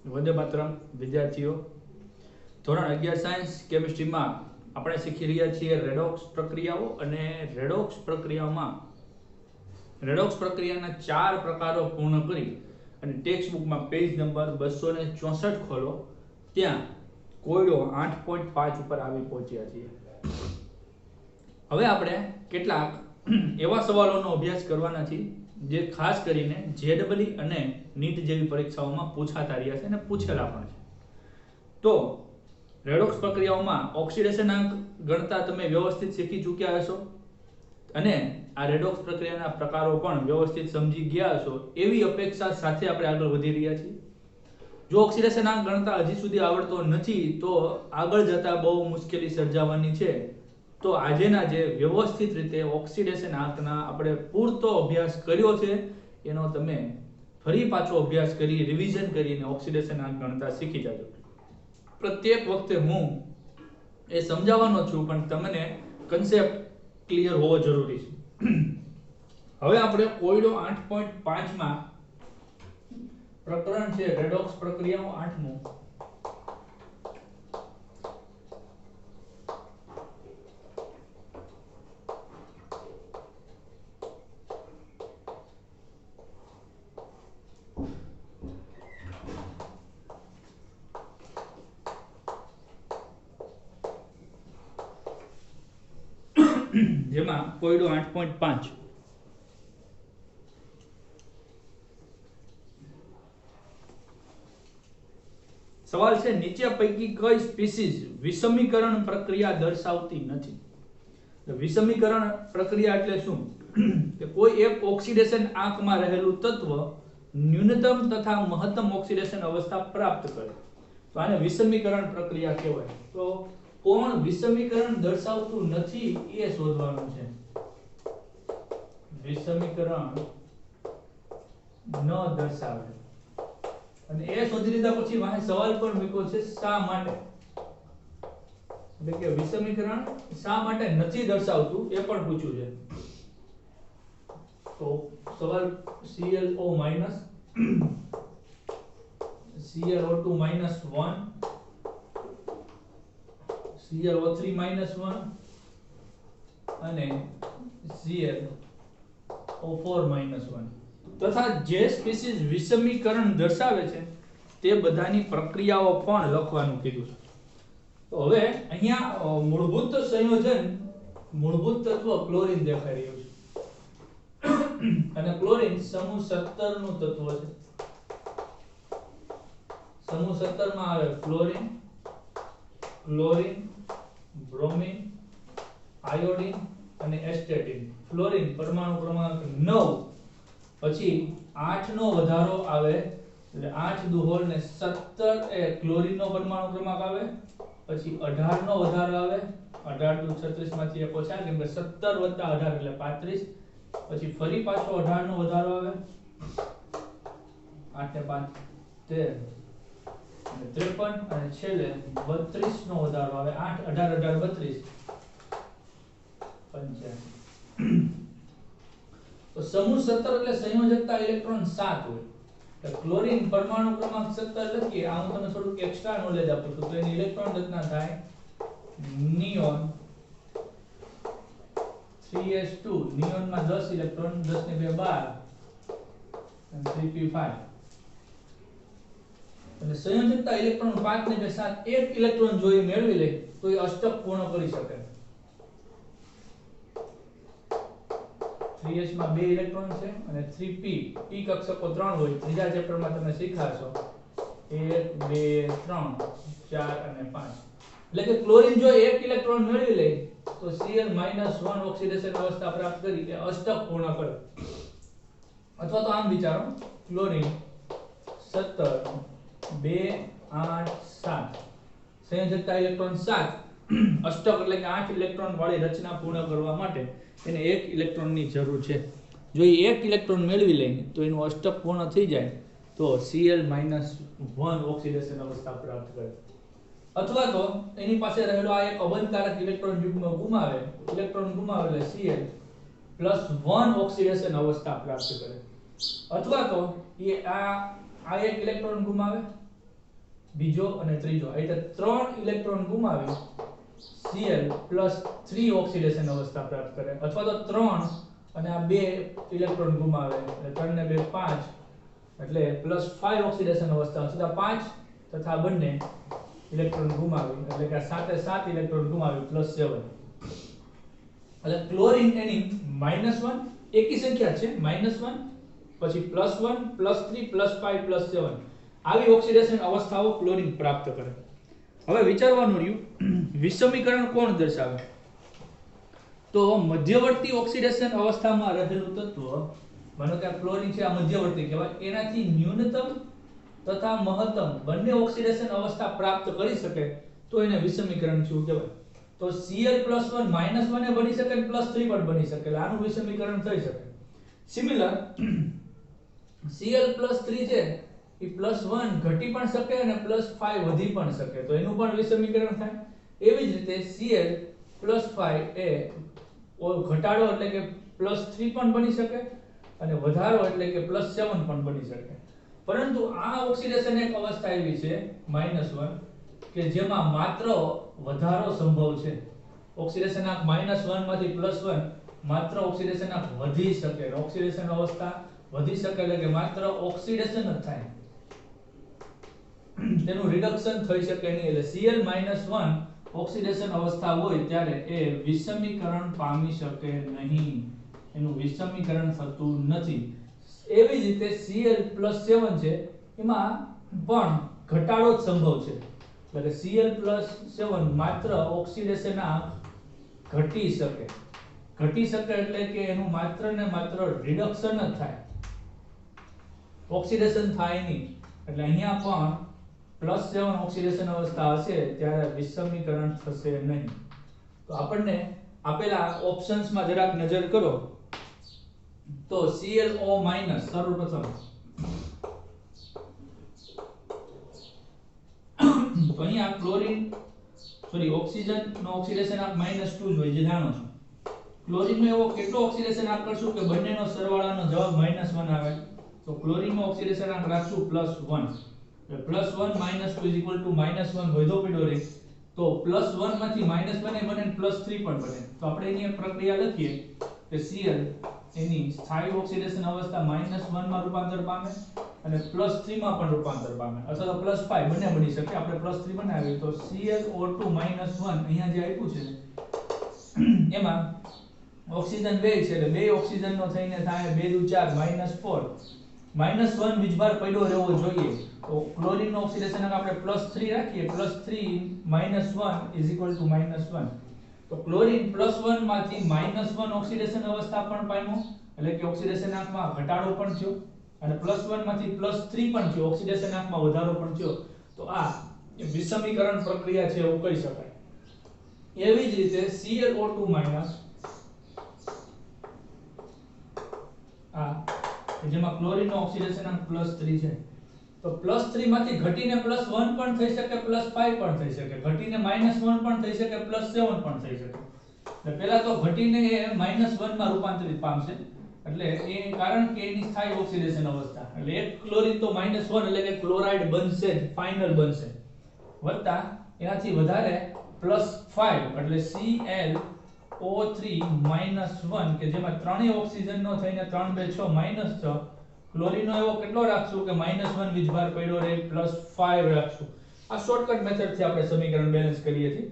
વંદે માતરમ વિદ્યાર્થીઓ ધોરણ 11 સાયન્સ કેમિસ્ટ્રીમાં આપણે શીખી રહ્યા છીએ રેડોક્સ પ્રક્રિયાઓ અને રેડોક્સ પ્રક્રિયાના 4 પ્રકારો પૂર્ણ કરી અને ટેક્સ્ટ બુકમાં પેજ નંબર 264 ખોલો ત્યાં કોયડો 8.5 ઉપર આવી પહોંચ્યા છીએ। હવે આપણે કેટલાક એવા સવાલોનો અભ્યાસ કરવાના છે જે ખાસ કરીને જેડબલઈ અને નીટ જેવી પરીક્ષાઓમાં પૂછાતા રહ્યા છે અને પૂછેલા પણ છે। તો રેડોક્સ પ્રક્રિયાઓમાં ઓક્સિડેશન આંક ગણતા તમે વ્યવસ્થિત શીખી ચૂક્યા હશો અને આ રેડોક્સ પ્રક્રિયાના પ્રકારો પણ વ્યવસ્થિત સમજી ગયા હશો એવી અપેક્ષા સાથે આપણે આગળ વધી રહ્યા છીએ। જો ઓક્સિડેશન આંક ગણતા હજી સુધી આવડતો નથી તો આગળ જતા બહુ મુશ્કેલી સર્જાવાની છે। તો આજેના જે વ્યવસ્થિત રીતે ઓક્સિડેશન આંકના આપણે પૂરતો અભ્યાસ કર્યો છે એનો તમે ફરી પાછો અભ્યાસ કરી રિવિઝન કરીને ઓક્સિડેશન આંક ગણતા શીખી જાજો। પ્રત્યેક વખતે હું એ સમજાવવાનો છું પણ તમને કન્સેપ્ટ ક્લિયર હોવો જરૂરી છે। હવે આપણે કોયડો 8.5 માં પ્રકરણ છે રેડોક્સ પ્રક્રિયાઓ 8મું। જેમાં કોયડો 8.5 સવાલ છે નીચે પૈકી કઈ સ્પીસીઝ વિષમીકરણ પ્રક્રિયા દર્શાવતી નથી। તો વિષમીકરણ પ્રક્રિયા એટલે શું કે કોઈ એક ઓક્સિડેશન આંકમાં રહેલું તત્વ ન્યૂનતમ તથા મહત્તમ ઓક્સિડેશન અવસ્થા પ્રાપ્ત કરે તો આને વિષમીકરણ પ્રક્રિયા કહેવાય। તો કોણ વિષમીકરણ દર્શાવતું નથી એ શોધવાનું છે। વિષમીકરણ ન દર્શાવે અને એ શોધી લીધા પછી વાહે સવાલ પણ મૂક્યો છે શા માટે એટલે કે વિષમીકરણ શા માટે નથી દર્શાવતું એ પણ પૂછ્યું છે। તો સવાલ ClO ClO2 -1 ClO3 -1 અને ClO4 -1 તથા જે સ્પીસીઝ વિષમીકરણ દર્શાવે છે તે બધાની પ્રક્રિયાઓ પણ લખવાનું કીધું છે। તો હવે અહીંયા મૂળભૂત સંયોજન મૂળભૂત તત્વ ક્લોરીન દેખાઈ રહ્યું છે અને ક્લોરીન સમૂહ 17 નું તત્વ છે। સમૂહ 17 માં આવે ફ્લોરીન ક્લોરીન બ્રોમીન આયોડીન અને એસ્ટેટિન। ફ્લોરીન પરમાણુ ક્રમાંક 9 પછી 8 નો વધારો આવે એટલે 8 દુહોલ ને 17 એ ક્લોરીન નો પરમાણુ ક્રમાંક આવે પછી 18 નો વધારો આવે 18 દુ 36 માંથી એક ઓછા કેમ કે 17 + 18 એટલે 35 પછી ફરી પાછો 18 નો વધારો આવે 8 ને 5 13 અને 53 અને છેલ્લે 32 નો વધારો આવે 8 18 18 32 85। તો સમૂહ 17 એટલે સંયોજકતા ઇલેક્ટ્રોન 7 હોય એટલે ક્લોરીન પરમાણુ ક્રમાંક 17 લખીએ આ હું તમને થોડુંક એક્સ્ટ્રા નોલેજ આપું છું તો એની ઇલેક્ટ્રોન રચના થાય નિયોન 3s2 નિયોન માં 10 ઇલેક્ટ્રોન 10 ને 2 12 અને 3p5 એટલે સંયોજકતા ઇલેક્ટ્રોન 5 ને 2 7 એક ઇલેક્ટ્રોન જો એ મેળવી લે તો એ અષ્ટક પૂર્ણ કરી શકે। 3s માં 2 ઇલેક્ટ્રોન છે અને 3p p કક્ષકો 3 હોય ત્રીજા ચેપ્ટરમાં તમે શીખાશો 1 2 3 4 અને 5 એટલે કે ક્લોરીન જો એક ઇલેક્ટ્રોન મેળવી લે તો Cl -1 ઓક્સિડેશન અવસ્થા પ્રાપ્ત કરી કે અષ્ટક પૂર્ણ કરે। અથવા તો આમ વિચારો ક્લોરીન 17 2 8 7 સંયોજકતા ઇલેક્ટ્રોન 7 અષ્ટક એટલે કે 8 ઇલેક્ટ્રોન વાળી રચના પૂર્ણ કરવા માટે એને એક ઇલેક્ટ્રોનની જરૂર છે। જો એ એક ઇલેક્ટ્રોન મેળવી લે તો એનું અષ્ટક પૂર્ણ થઈ જાય તો Cl -1 ઓક્સિડેશન અવસ્થા પ્રાપ્ત કરે। અથવા તો એની પાસે રહેલો આ એક અબંધકારક ઇલેક્ટ્રોન યુગ્મ ગુમાવે ઇલેક્ટ્રોન ગુમાવે એટલે Cl +1 ઓક્સિડેશન અવસ્થા પ્રાપ્ત કરે। અથવા તો એ આ એક ઇલેક્ટ્રોન ગુમાવે બીજો અને ત્રીજો આ રીતે 3 ઇલેક્ટ્રોન ગુમાવી Cl +3 ઓક્સિડેશન અવસ્થા પ્રાપ્ત કરે, અથવા તો 3 અને આ 2 ઇલેક્ટ્રોન ગુમાવે એટલે 3 ને 2 5 એટલે +5 ઓક્સિડેશન અવસ્થા, અથવા 5 તથા બંને ઇલેક્ટ્રોન ગુમાવી એટલે કે સાથે 7 ઇલેક્ટ્રોન ગુમાવી +7 એટલે ક્લોરીન એની -1 એકી સંખ્યા છે -1 પછી +1 +3 +5 +7 આવી ઓક્સિડેશન અવસ્થાઓ ક્લોરીન પ્રાપ્ત કરે. હવે વિચારવાનું રહ્યું વિષમીકરણ કોણ દર્શાવે? તો મધ્યવર્તી ઓક્સિડેશન અવસ્થામાં રહેલું તત્વ, માનો કે આ ક્લોરીન છે, આ મધ્યવર્તી કહેવાય, એનાથી ન્યૂનતમ તથા મહત્તમ બંને ઓક્સિડેશન અવસ્થા પ્રાપ્ત કરી શકે તો એને વિષમીકરણ શું કહેવાય? તો Cl+1 -1 એ બની શકે અને +3 પણ બની શકે, એટલે આનું વિષમીકરણ થઈ શકે. સિમિલર Cl+3 છે એ +1 ઘટી પણ શકે અને +5 વધી પણ શકે, તો એનું પણ વિષમીકરણ થાય. એવી જ રીતે Cl+5 એ ઘટાડો એટલે કે +3 પણ બની શકે અને વધારો એટલે કે +7 પણ બની શકે. પરંતુ આ ઓક્સિડેશન એક અવસ્થા એવી છે -1 કે જેમાં માત્ર વધારો સંભવ છે. ઓક્સિડેશન આંક -1 માંથી +1 માત્ર ઓક્સિડેશન આંક વધી શકે, ઓક્સિડેશન અવસ્થા વધી શકે એટલે કે માત્ર ઓક્સિડેશન જ થાય, તેનું રિડક્શન થઈ શકે નહીં. એટલે Cl-1 ઓક્સિડેશન અવસ્થા હોય ત્યારે એ વિષમીકરણ પામી શકે નહીં, એનું વિષમીકરણ થતું નથી. એવી જ રીતે Cl+7 છે એમાં પણ ઘટાડો જ સંભવ છે, એટલે કે Cl+7 માત્ર ઓક્સિડેશન આંક ઘટી શકે એટલે કે એનું માત્ર ને માત્ર રિડક્શન જ થાય, ઓક્સિડેશન થાય નહીં. એટલે અહીંયા પણ +7 ઓક્સિડેશન અવસ્થા હશે ત્યારે વિષમીકરણ થશે નહીં. તો આપણને આપેલા ઓપ્શન્સમાં જરાક નજર કરો તો ClO- સર્વપ્રથમ તો અહીંયા ક્લોરીન ઓક્સિજન નો ઓક્સિડેશન આંક -2 જ હોય, જે જાણો છો. ક્લોરીન નો એવો કેટલો ઓક્સિડેશન આંક કરશું કે બંનેનો સરવાળાનો જવાબ -1 આવે, તો ક્લોરીન નો ઓક્સિડેશન આંક રાખશું +1. એટલે +1 -2 -1 વધો પડ્યો રહે, તો +1 માંથી -1 એ બને અને +3 પણ બને. તો આપણે એની એક પ્રક્રિયા લખીએ કે Cl એની સ્થાયી ઓક્સિડેશન અવસ્થા -1 માં રૂપાંતર પામે અને +3 માં પણ રૂપાંતર પામે, અથવા તો +5 બંને બની શકે. આપણે +3 બનાવીએ તો ClO2 -1 અહીંયા જે આપ્યું છે એમાં ઓક્સિજન 2 છે એટલે 2 ઓક્સિજન નો થઈને થાય 2 × 4 -4 -1 વીજભાર પડ્યો રહેવો જોઈએ. તો ક્લોરીન નો ઓક્સિડેશન આંક આપણે +3 રાખીએ, +3 -1 = -1. તો ક્લોરીન +1 માંથી -1 ઓક્સિડેશન અવસ્થા પણ પામ્યો, એટલે કે ઓક્સિડેશન આંકમાં ઘટાડો પણ થયો, અને +1 માંથી +3 પણ થયો, ઓક્સિડેશન આંકમાં વધારો પણ થયો. તો આ વિષમીકરણ પ્રક્રિયા છે એવું કહી શકાય. એવી જ રીતે ClO2- આ જેમાં ક્લોરીન નો ઓક્સિડેશન આંક +3 છે, તો +3 માંથી ઘટીને +1 પણ થઈ શકે, +5 પણ થઈ શકે, ઘટીને -1 પણ થઈ શકે, +7 પણ થઈ શકે. એટલે પહેલા તો ઘટીને એ -1 માં રૂપાંતરિત પામશે, એટલે એ કારણ કે એની સ્થાયી ઓક્સિડેશન અવસ્થા, એટલે એક ક્લોરીન તો -1 એટલે કે ક્લોરાઇડ બનશે જ, ફાઇનલ બનશે, વત્તા એનાથી વધારે +5 એટલે ClO3- કે જેમાં ત્રણેય ઓક્સિજન નો થઈને 3 2 6 -6, ક્લોરીન નો એવો કેટલો રાખશું કે -1 વીજભાર પડ્યો રહે, +5 રાખશું. આ શોર્ટકટ મેથડ થી આપણે સમીકરણ બેલેન્સ કરીએ છીએ.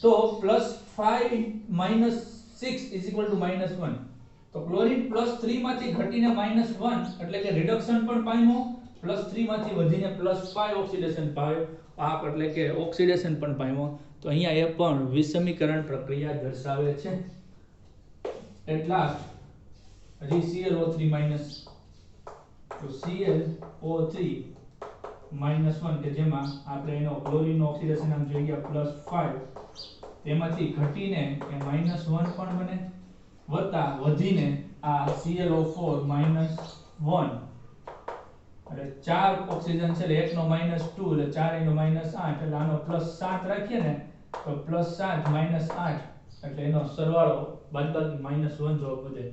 તો +5 - 6 = -1. તો ક્લોરીન +3 માંથી ઘટીને -1 એટલે કે રિડક્શન પણ પામ્યો, +3 માંથી વધીને +5 ઓક્સિડેશન પામ્યો, પાક એટલે કે ઓક્સિડેશન પણ પામ્યો. તો અહીંયા એ પણ વિષમીકરણ પ્રક્રિયા દર્શાવે છે. એટ લાસ્ટ ClO3- તો ClO3- કે જેમાં આપણે એનો ક્લોરીન નો ઓક્સિડેશન આમ જોઈ ગયા +5, તેમાંથી ઘટીને એ -1 પણ બને, વત્તા વધીને આ ClO4- એટલે 4 ઓક્સિજન છે એટલે એકનો -2 એટલે 4 × -8 એટલે આનો +7 રાખીએ ને તો +7 -8 એટલે એનો સરવાળો બાદબાકી -1 જવાબ વધે.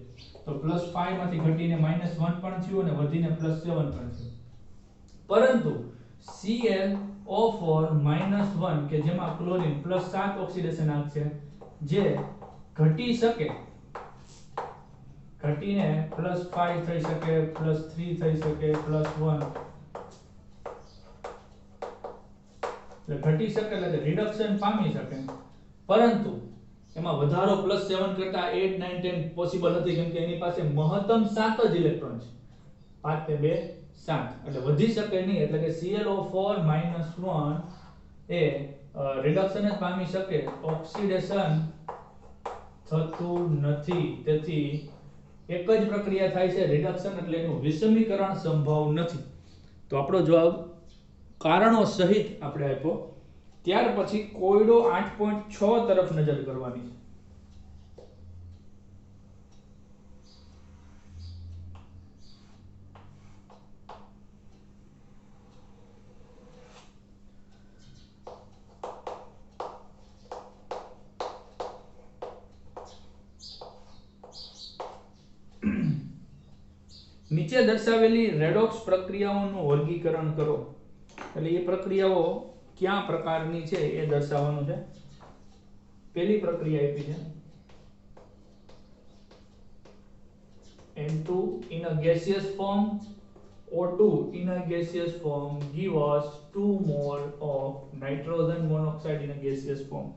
તો +5 માંથી ઘટીને -1 પણ થયું અને વધીને +7 પણ થયું. પરંતુ ClO4 કે જેમાં ક્લોરીન +7 ઓક્સિડેશન આંક છે જે ઘટી શકે, ઘટીને +5 થઈ શકે, +3 થઈ શકે, +1 એટલે ઘટી શકે એટલે રિડક્શન પામી શકે, પરંતુ એમાં વધારો +7 કરતા 8 9 10 પોસિબલ નથી કેમ કે એની પાસે મહત્તમ 7 જ ઇલેક્ટ્રોન છે, 5 ને 2 7 એટલે વધી શકે નહીં, એટલે કે ClO4 - 1 એ રિડક્શન જ પામી શકે, ઓક્સિડેશન થતું નથી, તેથી એક જ પ્રક્રિયા થાય છે રિડક્શન, એટલે એનું વિષમીકરણ સંભવ નથી. તો આપણો જવાબ કારણો સહિત આપણે આપ્યો. ત્યાર પછી કોયડો 8.6 તરફ નજર કરવાની છે. નીચે દર્શાવેલી રેડોક્સ પ્રક્રિયાઓનું વર્ગીકરણ કરો. એટલે એ પ્રક્રિયાઓ કયા પ્રકારની છે એ દર્શાવવાનું છે. પહેલી પ્રક્રિયા આપી છે N2 in a gaseous form, O2 in a gaseous form give us 2 mole of nitrogen monoxide in a gaseous form.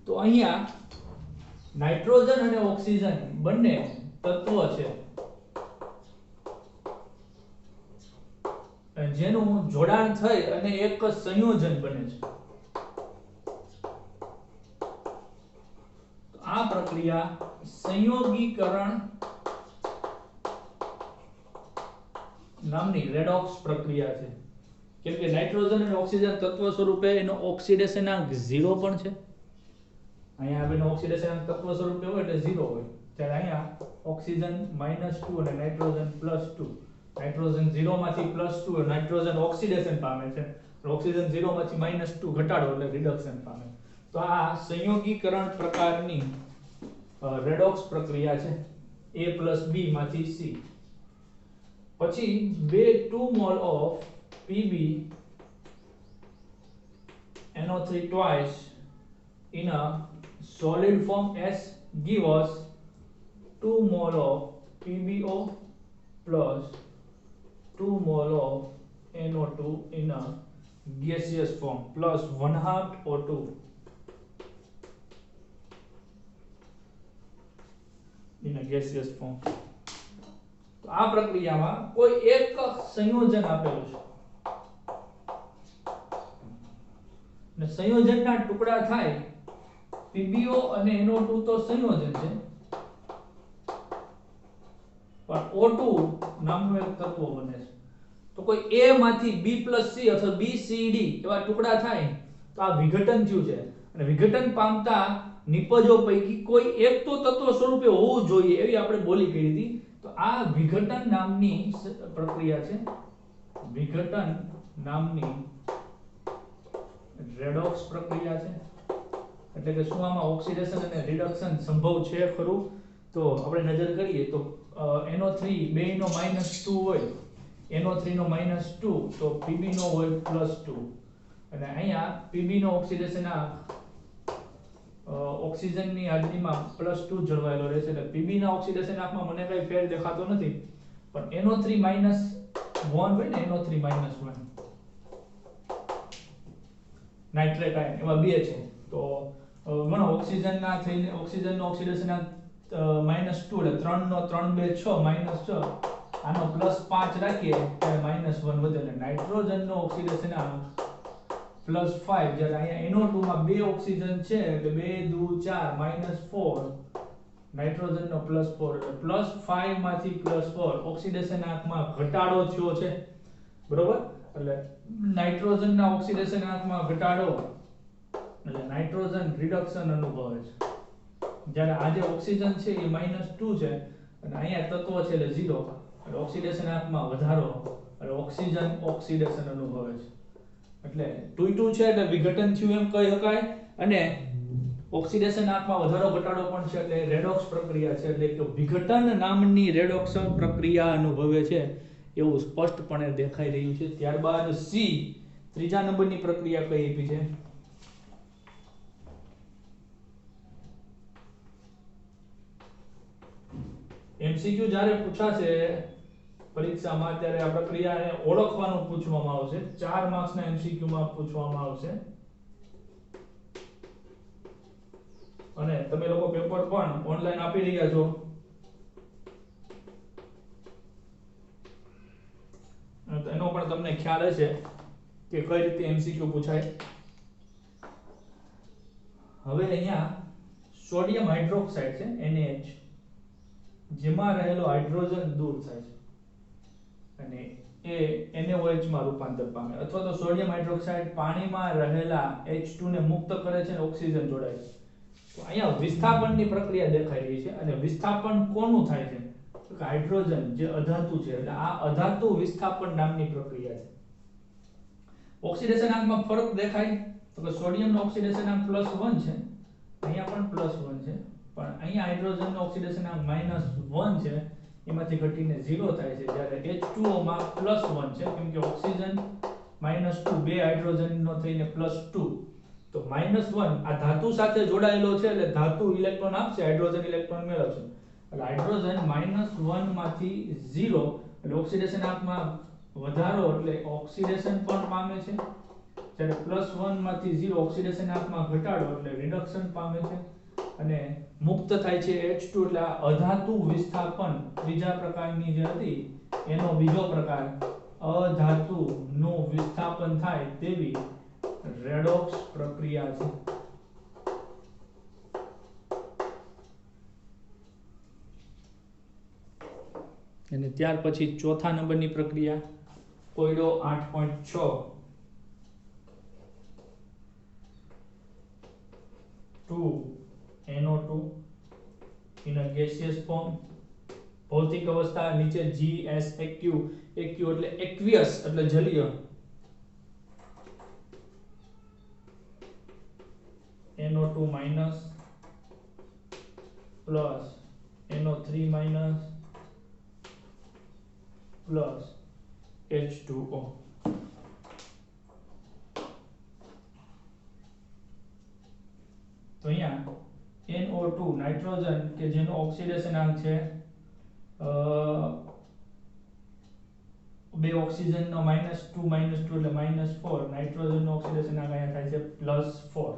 તો અહીંયા નાઇટ્રોજન અને ઓક્સિજન બંને તત્વ છે જેનું જોડાણ થઈ અને એક સંયોજન બને છે. આ પ્રક્રિયા સંયોગીકરણ નામની રેડોક્સ પ્રક્રિયા છે. કેમ કે નાઇટ્રોજન અને ઓક્સિજન તત્વ સ્વરૂપે એનો ઓક્સિડેશન આંક 0 પણ છે. અહીંયા આ બેનો ઓક્સિડેશન આંક તત્વ સ્વરૂપે હોય એટલે 0 હોય. ત્યારે અહીંયા ઓક્સિજન -2 અને નાઇટ્રોજન +2. નાઇટ્રોજન 0 માંથી +2 નાઇટ્રોજન ઓક્સિડેશન પામે છે. ઓક્સિજન 0 માંથી -2 ઘટાડો એટલે રિડક્શન પામે. તો આ સંયોગીકરણ પ્રકારની રેડોક્સ પ્રક્રિયા છે. A + B માંથી C. પછી 2 mall of Pb NO3 twice in a solid form S give us 2 mol of PbO plus 2 mol of NO2 in a gaseous form plus 1/2 O2 in a gaseous form. તો આ પ્રક્રિયામાં કોઈ એક સંયોજન આપેલું છે ને સંયોજનના ટુકડા થાય PbO અને NO2 તો સંયોજન છે પણ O2 નામનું એક તત્વ બને છે. તો કોઈ A માંથી B + C અથવા B C D એવા ટુકડા થાય તો આ વિઘટન થયું છે અને વિઘટન પામતા નિપજો પૈકી કોઈ એક તો તત્વ સ્વરૂપે હોવું જોઈએ એવી આપણે બોલી કરી હતી. તો આ વિઘટન નામની પ્રક્રિયા છે. વિઘટન નામની રેડોક્સ પ્રક્રિયા છે. એટલે કે શું આમાં ઓક્સિડેશન અને રિડક્શન સંભવ છે ખરું? તો આપણે નજર કરીએ તો NO3 બેયનો -2 હોય, NO3 નો -2 તો Pb નો હોય +2 અને અહીંયા Pb નો ઓક્સિડેશન આ ઓક્સિજનની હાજરીમાં +2 જળવાયેલો રહેશે એટલે Pb ના ઓક્સિડેશન આંકમાં મને કઈ ફેર દેખાતો નથી પણ NO3 - 1 હોય ને NO3 - 1 નાઇટ્રેટ આયન એવા બે છે. તો ગણો ઓક્સિજનના થઈને ઓક્સિજનનો ઓક્સિડેશન આંક -2 એટલે 3 નો 3 2 6 -6 આનો +5 રાખીએ ત્યારે -1 વધે એટલે નાઇટ્રોજનનો ઓક્સિડેશન આંક +5 જ્યારે અહીંયા NO2 માં બે ઓક્સિજન છે એટલે 2 2 4 -4 નાઇટ્રોજનનો +4 એટલે +5 માંથી +4 ઓક્સિડેશન આંકમાં ઘટાડો થયો છે. બરોબર? એટલે નાઇટ્રોજનના ઓક્સિડેશન આંકમાં ઘટાડો એટલે નાઇટ્રોજન રિડક્શન અનુભવે છે. જ્યારે આ જે ઓક્સિજન છે એ -2 છે અને અહીંયા તત્વ છે એટલે 0 એટલે ઓક્સિડેશન આંકમાં વધારો એટલે ઓક્સિજન ઓક્સિડેશન અનુભવે છે. એટલે 2 છે એટલે વિઘટન થયું એમ કહી શકાય અને ઓક્સિડેશન આંકમાં વધારો ઘટાડો પણ છે એટલે રેડોક્સ પ્રક્રિયા છે એટલે કે વિઘટન નામની રેડોક્સ પ્રક્રિયા અનુભવે છે એવું સ્પષ્ટપણે દેખાઈ રહ્યું છે. ત્યારબાદ C ત્રીજા નંબરની પ્રક્રિયા કઈ આપી છે? એમસીક્યુ જ્યારે પૂછાશે પરીક્ષામાં ત્યારે આ પ્રક્રિયાને ઓળખવાનું પૂછવામાં આવશે. 4 માર્ક્સના એમસીક્યુ માં પૂછવામાં આવશે. અને તમે લોકો પેપર પણ ઓનલાઈન આપી રહ્યા છો. એનો પણ તમને ખ્યાલ હશે કે કઈ રીતે એમસીક્યુ પૂછાય. હવે અહીંયા સોડિયમ હાઇડ્રોક્સાઇડ છે NaH, જેમાં રહેલો હાઇડ્રોજન દૂર થાય છે અને એ NaOH માં રૂપાંતર પામે, અથવા તો સોડિયમ હાઇડ્રોક્સાઇડ પાણીમાં રહેલા H2 ને મુક્ત કરે છે અને ઓક્સિજન જોડાય છે. તો અહીંયા વિસ્થાપનની પ્રક્રિયા દેખાઈ રહી છે. અને વિસ્થાપન કોનું થાય છે? તો કે હાઇડ્રોજન જે અધાતુ છે, એટલે આ અધાતુ વિસ્થાપન નામની પ્રક્રિયા છે. ઓક્સિડેશન આંકમાં ફરક દેખાય તો કે સોડિયમનો ઓક્સિડેશન આંક +1 છે, અહીંયા પણ +1 છે, પણ અહીંયા હાઇડ્રોજનનો ઓક્સિડેશન આંક -1 છે, એમાંથી ઘટીને 0 થાય છે. જ્યારે H2O માં +1 છે, કેમ કે ઓક્સિજન -2 બે હાઇડ્રોજનનો થઈને +2, તો -1 આ ધાતુ સાથે જોડાયેલો છે, એટલે ધાતુ ઇલેક્ટ્રોન આપશે, હાઇડ્રોજન ઇલેક્ટ્રોન મેળવશે. એટલે હાઇડ્રોજન -1 માંથી 0, એટલે ઓક્સિડેશન આંકમાં વધારો, એટલે ઓક્સિડેશન પણ પામે છે. જ્યારે +1 માંથી 0 ઓક્સિડેશન આંકમાં ઘટાડો, એટલે રિડક્શન પામે છે અને મુક્ત થાય છે H2. એટલે આ અધાતુ વિસ્થાપન ત્રીજા પ્રકારની જે હતી એનો બીજો પ્રકાર, અધાતુનું વિસ્થાપન થાય તેવી રેડોક્સ પ્રક્રિયા છે. અને ત્યાર પછી ચોથા નંબરની પ્રક્રિયા કોયડો 8.6 2NO2 in a gaseous form. ભૌતિક અવસ્થા નીચે GSAQ, AQ એટલે aqueous એટલે જલીય, NO2 minus plus NO3 minus plus H2O. તો અહીંયા NO2 નાઇટ્રોજન કે જેનો ઓક્સિડેશન આંક છે બે ઓક્સિજનનો -2 એટલે -4, નાઇટ્રોજનનો ઓક્સિડેશન આંક અહીંયા થાય છે +4.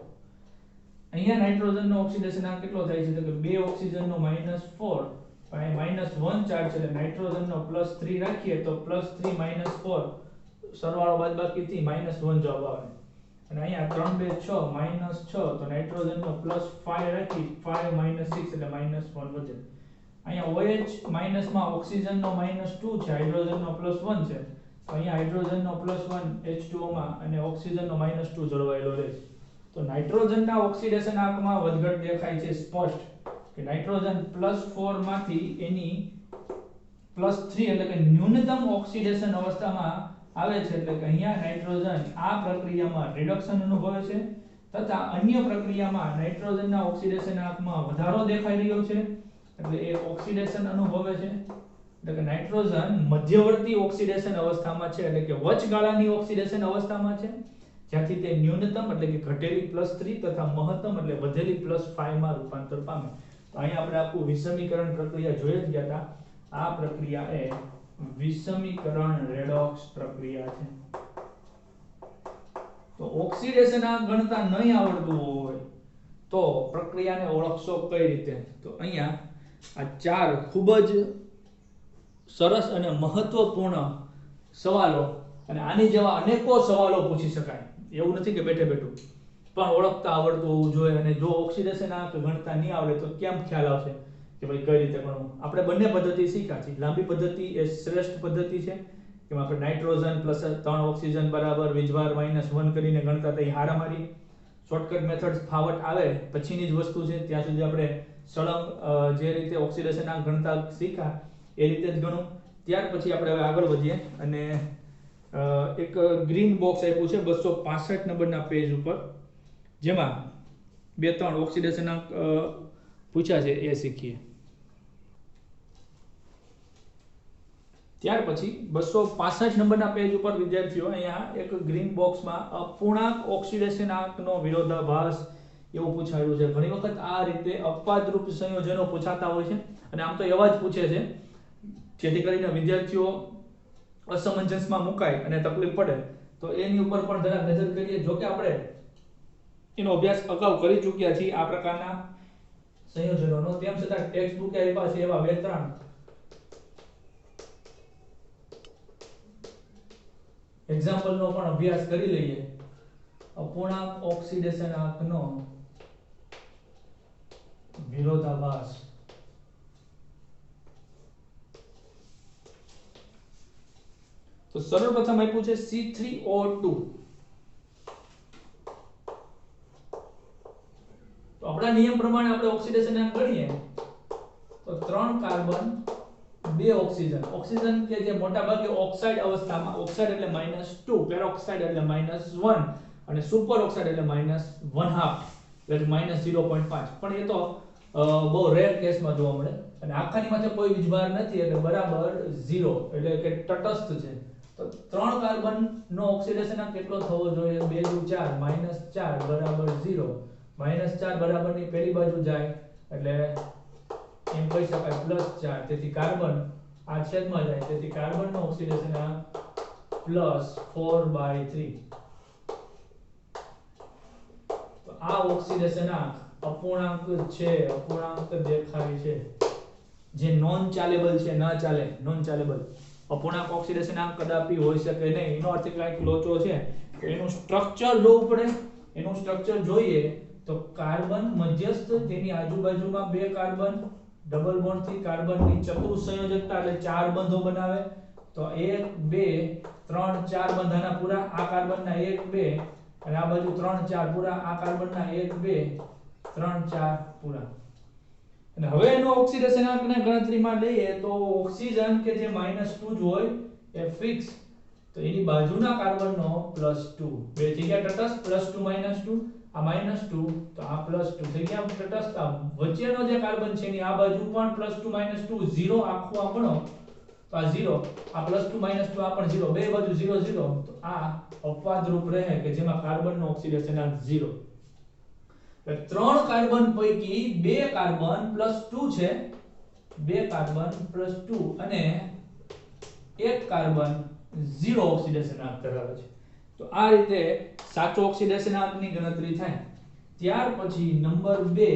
અહીંયા નાઇટ્રોજનનો ઓક્સિડેશન આંક કેટલો થાય છે? તો કે બે ઓક્સિજનનો -4 પણ -1 ચાર્જ છે, એટલે નાઇટ્રોજનનો +3 રાખીએ તો +3 -4 સરવાળો બાદબાકીથી -1 જવાબ આવે. અને અહીંયા 3 2 6 -6, તો નાઇટ્રોજનનો +5 રાખી 5 6 એટલે -1 વધે. અહીંયા OH માઈનસમાં ઓક્સિજનનો -2 છે, હાઇડ્રોજનનો +1 છે, તો અહીંયા હાઇડ્રોજનનો +1 H2O માં અને ઓક્સિજનનો -2 જળવાયેલો રહે છે. તો નાઇટ્રોજનના ઓક્સિડેશન આંકમાં વધઘટ દેખાય છે સ્પષ્ટ, કે નાઇટ્રોજન +4 માંથી એની +3 એટલે કે ન્યૂનતમ ઓક્સિડેશન અવસ્થામાં આવે છે. એટલે કે અહીંયા નાઇટ્રોજન આ પ્રક્રિયામાં રિડક્શન અનુભવે છે, તથા અન્ય પ્રક્રિયામાં નાઇટ્રોજનના ઓક્સિડેશન આંકમાં વધારો દેખાઈ રહ્યો છે, એટલે એ ઓક્સિડેશન અનુભવે છે. એટલે કે નાઇટ્રોજન મધ્યવર્તી ઓક્સિડેશન અવસ્થામાં છે, એટલે કે વચગાળાની ઓક્સિડેશન અવસ્થામાં છે, જ્યાંથી તે ન્યૂનતમ એટલે કે ઘટેલી +3 તથા મહત્તમ એટલે વધેલી +5 માં રૂપાંતર પામે. તો અહીંયા આપણે આખું વિષમીકરણ પ્રક્રિયા જોઈ જ ગયા હતા. આ પ્રક્રિયા એ વિષમીકરણ રેડોક્સ પ્રક્રિયા છે. તો ઓક્સિડેશન આ ગણતા નહીં આવડતું હોય તો પ્રક્રિયાને ઓળખશો કઈ રીતે? તો અહીંયા આ 4 ખૂબ જ સરસ અને મહત્વપૂર્ણ સવાલો, અને આની જેવા અનેકો સવાલો પૂછી શકાય. એવું નથી કે બેઠે બેઠું પણ ઓળખતા આવડતું હોવું જોઈએ. અને જો ઓક્સિડેશન આંક ગણતા નહીં આવડે તો કેમ ખ્યાલ આવશે કે ભાઈ કઈ રીતે ગણવું? આપણે બંને પદ્ધતિ શીખ્યા છે. લાંબી પદ્ધતિ એ શ્રેષ્ઠ પદ્ધતિ છે, જેમાં આપણે નાઇટ્રોજન +3 ઓક્સિજન બરાબર વીજભાર -1 કરીને ગણતા થઈ હારામારી. શોર્ટકટ મેથડ્સ ફાવટ આવે પછીની જ વસ્તુ છે. ત્યાં સુધી આપણે સળંગ જે રીતે ઓક્સિડેશન આંક ગણતા શીખ્યા એ રીતે જ ગણો. ત્યાર પછી આપણે હવે આગળ વધીએ અને એક ગ્રીન બોક્સ આપ્યું છે 265 નંબરના પેજ ઉપર, જેમાં 2-3 ઓક્સિડેશન આંક પૂછ્યા છે એ શીખીએ. ત્યાર પછી 265 નંબરના પેજ ઉપર વિદ્યાર્થીઓ અહીંયા એક ગ્રીન બોક્સમાં અપૂર્ણાંક ઓક્સિડેશનાંકનો વિરોધાભાસ એવું પૂછાયું છે. ઘણી વખત આ રીતે અપવાદરૂપ સંયોજનો પૂછાતા હોય છે અને આમ તો એવા જ પૂછે છે જેથી કરીને વિદ્યાર્થીઓ અસમંજસમાં મુકાય અને તકલીફ પડે. તો એની ઉપર પણ જરા નજર કરીએ. જો કે આપણે એનો અભ્યાસ અગાઉ કરી ચૂક્યા છીએ આ પ્રકારના સંયોજનોનો, તેમ છતાં ટેક્સ્ટ બુક આપ્યા છે એવા બે ત્રણ એક્ઝામ્પલ નો પણ અભ્યાસ કરી લઈએ. અપૂર્ણાંક ઓક્સિડેશનાંકનો વિરોધાભાસ. તો સર્વપ્રથમ આપ્યું છે C3O2. તો આપણા નિયમ પ્રમાણે આપણે ઓક્સિડેશનાંક ગણીએ તો 3 કાર્બન 2 ઓક્સિજન. ઓક્સિજન કે જે મોટા ભાગે ઓક્સાઇડ અવસ્થામાં, ઓક્સાઇડ એટલે -2, પેરોક્સાઇડ એટલે -1 અને સુપર ઓક્સાઇડ એટલે -1/2 એટલે -0.5. પણ એ તો બહુ રેર કેસમાં જોવા મળે અને આખાની માથે કોઈ વીજભાર નથી એટલે બરાબર 0 એટલે કે તટસ્થ છે. તો 3 કાર્બન નો ઓક્સિડેશનાંક કેટલો થવો જોઈએ? 2 * 4 -4 બરાબર 0. -4 બરાબરની પેલી બાજુ જાય એટલે એમ કહી શકાય +4. તેથી કાર્બન આ છેદમાં જાય તેથી કાર્બનનો ઓક્સિડેશનાંક +4/3. તો આ ઓક્સિડેશનાંક અપૂર્ણાંક છે, અપૂર્ણાંક દેખાય છે જે નોન ચાલેબલ છે. ન ચાલે, નોન ચાલેબલ. અપૂર્ણાંક ઓક્સિડેશનાંક કદાપી હોઈ શકે નહીં. એનો અર્થ કંઈક લોચો છે તો એનું સ્ટ્રક્ચર જોવું પડે. એનું સ્ટ્રક્ચર જોઈએ તો કાર્બન મધ્યસ્થ, તેની આજુબાજુમાં 2 કાર્બન, ડબલ બોન્ડ થી કાર્બનની ચતુર સંયોજકતા એટલે 4 બંધો બનાવે. તો 1 2 3 4 બંધાના પૂરા. આ કાર્બનના 1 2 અને આ બાજુ 3 4 પૂરા. આ કાર્બનના 1 2 3 4 પૂરા. અને હવે એનો ઓક્સિડેશનાંકને ગણતરીમાં લઈએ તો ઓક્સિજન કે જે -2 જ હોય એ ફિક્સ. તો એની બાજુના કાર્બનનો +2. બે જગ્યા તટસ્થ, +2 -2. આ -2 તો આ +2 થઈ ગયા તટસ્થ. વચ્ચેનો જે કાર્બન છે એની આ બાજુ પણ +2 -2 0 આખું આ ગણો તો આ 0, આ +2 -2 આ પણ 0, બે બાજુ 0 0. તો આ અપવાદરૂપ રહે કે જેમાં કાર્બનનો ઓક્સિડેશનાંક 0. એટલે 3 કાર્બન પૈકી 2 કાર્બન +2 છે, 2 કાર્બન +2 અને 1 કાર્બન 0 ઓક્સિડેશનાંક ધરાવે છે. તો આ રીતે સાચો ઓક્સિડેશનાંકની ગણતરી થાય. ત્યાર પછી નંબર 2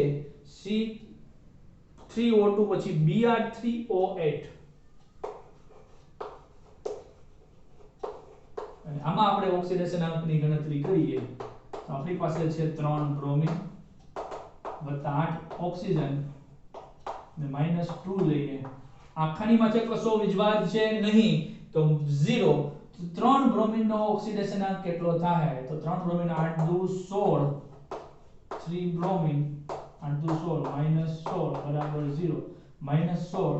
C3O2 પછી Br3O8. અને આમાં આપણે ઓક્સિડેશનાંકની ગણતરી કરીએ તો આપણી પાસે છે 3 બ્રોમિન + 8 ઓક્સિજન ને -2 લઈએ. આખાની માથે કશો વીજભાર છે નહીં તો 0. 3 બ્રોમિન નો ઓક્સિડેશનાંક કેટલો થાય? તો 3 બ્રોમિન 8 × 2 = 16. 3 બ્રોમિન 8 × 2 = 16 બરાબર 0. -16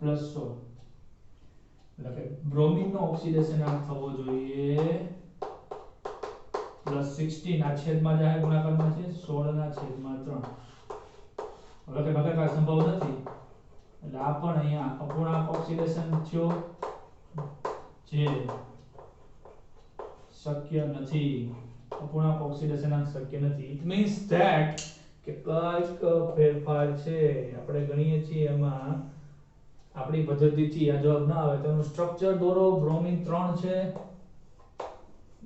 +16 એટલે કે બ્રોમિન નો ઓક્સિડેશનાંક થવો જોઈએ +16. આ છેદમાં જાય ગુણાકારમાં છે 16/3. હવે કે ભાગાકાર સંભવ નથી એટલે આ પણ અહીંયા અપૂર્ણાંક ઓક્સિડેશન થયો જે શક્ય નથી. અપૂર્ણાંક ઓક્સિડેશનાંક શક્ય નથી. ઇટ મીન્સ ધેટ કે કઈક ફેરફાર છે. આપણે ગણીએ છીએ એમાં આપણી પદ્ધતિથી આ જવાબ ના આવે તો એનું સ્ટ્રક્ચર દોરો. બ્રોમિન 3 છે,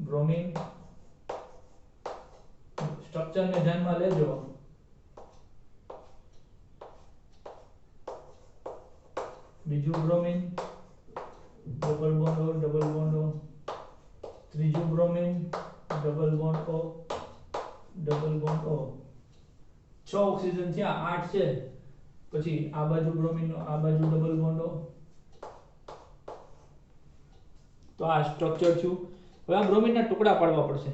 બ્રોમિન સ્ટ્રક્ચરને ધ્યાનમાં લેજો. બીજું bromine double bond O, double bond O. ત્રીજું bromine double bond O, double bond O. 6 oxygen થયા, 8 છે. પછી આ બાજુ બ્રોમિન નો, આ બાજુ ડબલ બોન્ડ O. તો આ સ્ટ્રક્ચર થયું. હવે આ બ્રોમિનના ટુકડા પાડવા પડશે.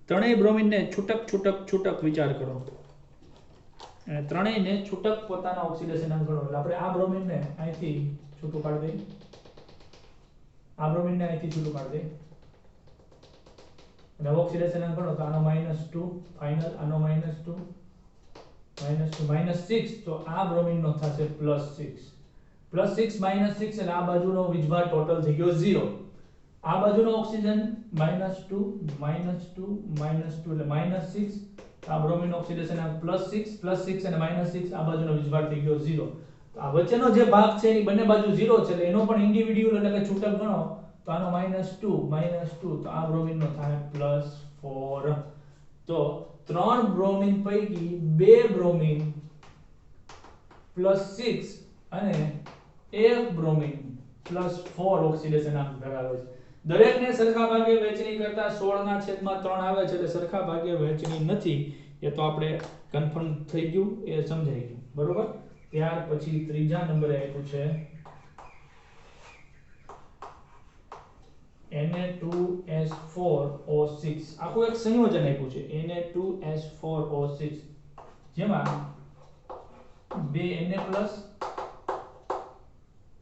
ત્રણેય બ્રોમિનને છૂટક છૂટક છૂટક વિચાર કરો અને ત્રણેયને છૂટક પોતાના ઓક્સિડેશનાંક ગણો. એટલે આપણે આ બ્રોમિનને અહીંથી છૂટું પાડી દઈએ, આ બ્રોમિનને અહીંથી છૂટું પાડી દઈએ અને ઓક્સિડેશનાંક ગણો તો આનો -2 ફાઇનલ, આનો -2 -6 તો આ બ્રોમિન નો થશે +6 +6 -6 એટલે આ બાજુનો વીજભાર ટોટલ થઈ ગયો 0 આ બાજુનો ઓક્સિજન -2 -2 -2 એટલે -6 આ બ્રોમિન ઓક્સિડેશન આ +6 અને -6 આ બાજુનો વીજભાર થઈ ગયો 0 તો આ વચ્ચેનો જે ભાગ છે એની બંને બાજુ 0 છે એટલે એનો પણ ઇન્ડિવિડ્યુઅલ એટલે કે છૂટક ગણો તો આનો -2 તો આ બ્રોમિન નો થાય +4 તો 3 બ્રોમિન પૈકી 2 બ્રોમિન +6 અને 1 બ્રોમિન +4 ઓક્સિડેશન આંક ધરાવે છે દરેકને સરખા ભાગે વહેંચણી કરતા 16/3 આવે છે એટલે સરખા ભાગે વહેંચણી નથી એ તો આપણે કન્ફર્મ થઈ ગયું એ સમજાઈ ગયું બરોબર ત્યાર પછી ત્રીજા નંબરે આપ્યું છે Na2S4O6 આખું એક સંયોજન આપ્યું છે Na2S4O6 જેમાં 2 Na+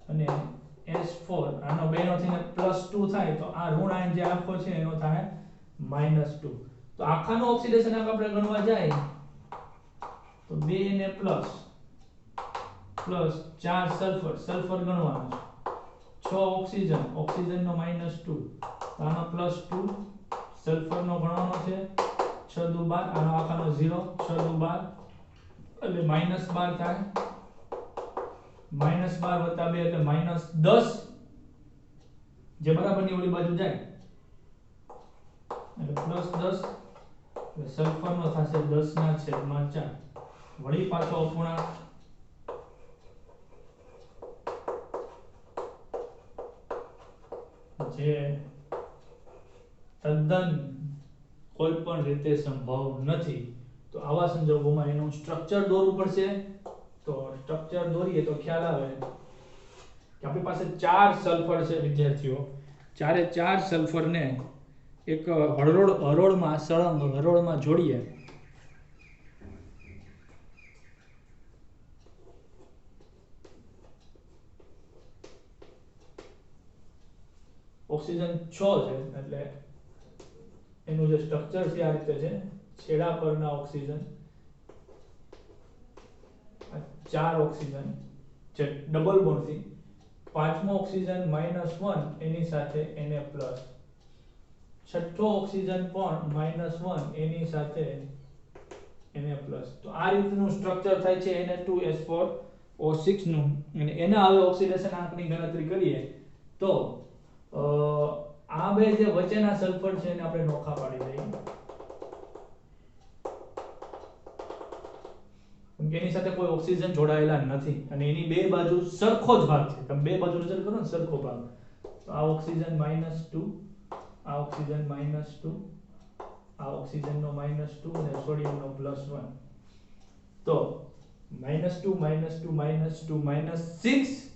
અને S4 આનો બેનો થઈને +2 થાય તો આ ઋણ આયન જે આખો છે એનો થાય -2 તો આખાનો ઓક્સિડેશન આંક આપણે ગણવા જાય તો 2 Na+ + 4 સલ્ફર ગણવાનો છે 6 ઓક્સિજનનો -2 તો આનો +2 સલ્ફરનો ગણવાનો છે 6 દુ 12 આનો આખાનો 0 6 દુ 12 એટલે -12 થાય -12 + 2 એટલે -10 જે બરાબરની ઓલી બાજુ જાય એટલે +10 એટલે સલ્ફરનો થશે 10/4 વળી પાછો અપૂર્ણાંક જે તદ્દન કોઈ પણ રીતે સંભવ નથી તો આવા સંજોગોમાં એનું સ્ટ્રક્ચર દોરવું પડશે તો સ્ટ્રક્ચર દોરીએ તો ખ્યાલ આવે કે આપણી પાસે 4 સલ્ફર છે વિદ્યાર્થીઓ ચારે 4 સલ્ફરને એક હરોળમાં સળંગ હરોળમાં જોડીએ ઓક્સિજન 6 છે એટલે એનું જે સ્ટ્રક્ચર છે આ રીતે છે છેડા પરના ઓક્સિજન 4 ઓક્સિજન જે ડબલ બોન્ડથી પાંચમો ઓક્સિજન -1 એની સાથે Na+ છઠ્ઠો ઓક્સિજન પણ -1 એની સાથે Na+ તો આ રીતનું સ્ટ્રક્ચર થાય છે Na2S4O6 નું અને એના હવે ઓક્સિડેશન આંકની ગણતરી કરીએ તો આ બે જે વચ્ચેના સલ્ફર છે એને આપણે નોખા પાડી દઈએ કેમ કે એની સાથે કોઈ ઓક્સિજન જોડાયેલા નથી અને એની બે બાજુ સરખો જ ભાગ છે તમે બે બાજુ નજર કરો ને સરખો ભાગ તો આ ઓક્સિજન -2 આ ઓક્સિજન -2 આ ઓક્સિજનનો -2 અને સોડિયમનો +1 તો -2 -2 -2 -6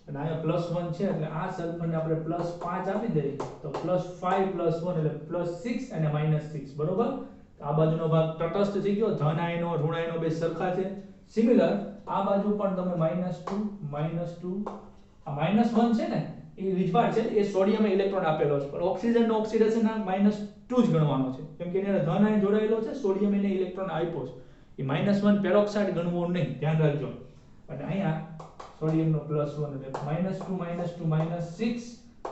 અને આયા +1 છે એટલે આ સલ્ફરને આપણે +5 આપી દઈએ તો +5 +1 એટલે +6 અને -6 બરોબર આ બાજુનો ભાગ તટસ્થ થઈ ગયો ધન આયનો ઋણ આયનો બે સરખા છે સિમિલર આ બાજુ પણ તમે -2 આ -1 છે ને એ વીજભાર છે એ સોડિયમ ઇલેક્ટ્રોન આપેલો છે પણ ઓક્સિજનનો ઓક્સિડેશન આંક -2 જ ગણવાનો છે કેમ કે એને ધન આયન જોડાયેલો છે સોડિયમ એને ઇલેક્ટ્રોન આપ્યો છે એ -1 પેરોક્સાઇડ ગણવો નહીં ધ્યાન રાખજો અને અહીંયા સોડિયમનો +1 એટલે -2 -2 -6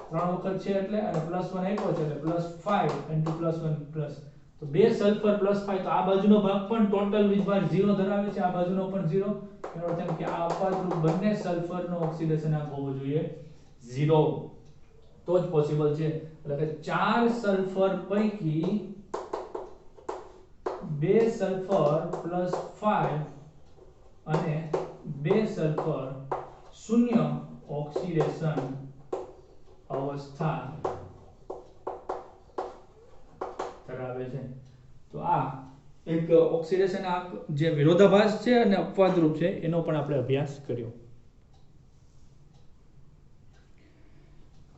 ત્રણ વખત છે એટલે અને +1 આપ્યો છે એટલે +5 +1 તો બે સલ્ફર +5 તો આ બાજુનો ભાગ પણ ટોટલ વીજભાર 0 ધરાવે છે આ બાજુનો પણ 0 એનો અર્થ એમ કે આ અપાદ્રુપ બંને સલ્ફરનો ઓક્સિડેશન આંક હોવો જોઈએ 0 તો જ પોસિબલ છે એટલે કે 4 સલ્ફર પૈકી 2 સલ્ફર +5 અને 2 સલ્ફર શૂન્ય ઓક્સિડેશન અવસ્થા ધરાવે છે તો આ એક ઓક્સિડેશન આંક જે વિરોધાભાસ છે અને અપવાદરૂપ છે એનો પણ આપણે અભ્યાસ કર્યો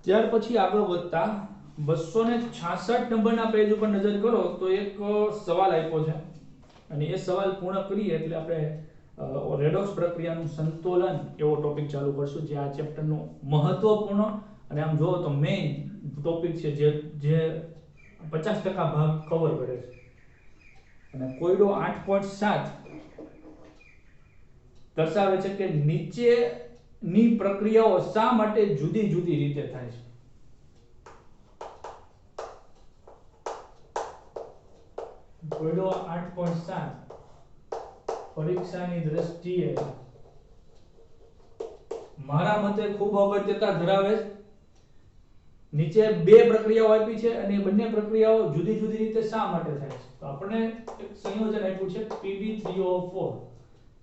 ત્યાર પછી આગળ વધતા 266 નંબરના પેજ ઉપર નજર કરો તો એક સવાલ આપ્યો છે અને એ સવાલ પૂર્ણ કરીએ એટલે આપણે રેડોક્સ પ્રક્રિયાનું સંતુલન એવો ટોપિક ચાલુ કરશું જે આ ચેપ્ટરનો મહત્વપૂર્ણ અને આમ જોવો તો મેઇન ટોપિક છે જે 50% ભાગ કવર કરે છે અને કોયડો 8.7 દર્શાવે છે કે નીચેની પ્રક્રિયાઓ શા માટે જુદી જુદી રીતે થાય છે. કોયડો 8.7 પરીક્ષાની દ્રષ્ટિએ મારા મતે ખૂબ અગત્યતા ધરાવે છે. નીચે બે પ્રક્રિયાઓ આપી છે અને એ બંને પ્રક્રિયાઓ જુદી જુદી રીતે શા માટે થાય છે. તો આપણે એક સંયોજન આપ્યું છે Pb3O4,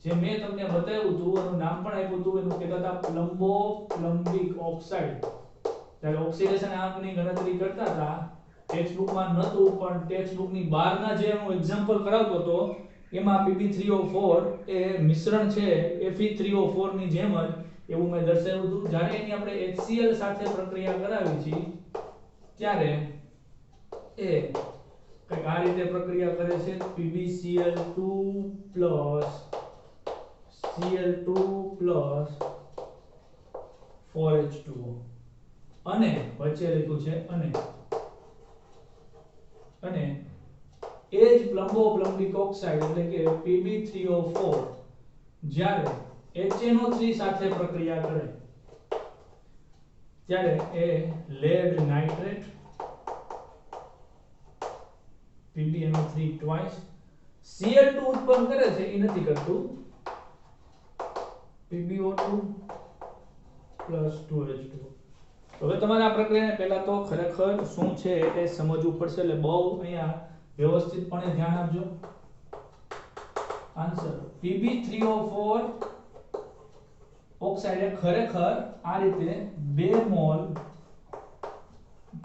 જે મેં તમને બતાવ્યું હતું, એનું નામ પણ આપ્યું હતું, એનું કહેતા હતા પ્લમ્બો પ્લમ્બિક ઓક્સાઇડ. જ્યારે ઓક્સિડેશન આંકની ગણતરી કરતા હતા ટેક્સ્ટબુકમાં નહોતું, પણ ટેક્સ્ટબુકની બહારના જે હું એક્ઝામ્પલ કરાવતો હતો એમાં Pb3O4 એ મિશ્રણ છે Fe3O4 ની જેમ જ એવું મેં દર્શાવ્યું હતું. જ્યારે એની આપણે HCl સાથે પ્રક્રિયા કરાવી છે ત્યારે એ કંઈક આ રીતે પ્રક્રિયા કરે છે PbCl2 Cl2 4H2O અને વચ્ચે લખ્યું છે અને એ જ પ્લમ્બો પ્લમ્બિક ઓક્સાઇડ એટલે કે Pb3O4 જ્યારે HNO3 સાથે પ્રક્રિયા કરે ત્યારે એ lead nitrate PbNO3 twice Cl2 ઉત્પન્ન કરે છે, એ નથી કરતું, PbO2 2H2O. હવે તમારે આ પ્રક્રિયાને પહેલા તો ખરેખર શું છે એ સમજવું પડશે, એટલે બહુ અહીંયા વ્યવસ્થિતપણે ધ્યાન આપજો. આન્સર Pb3O4 ઓક્સાઇડ ખરેખર આ રીતે 2 મોલ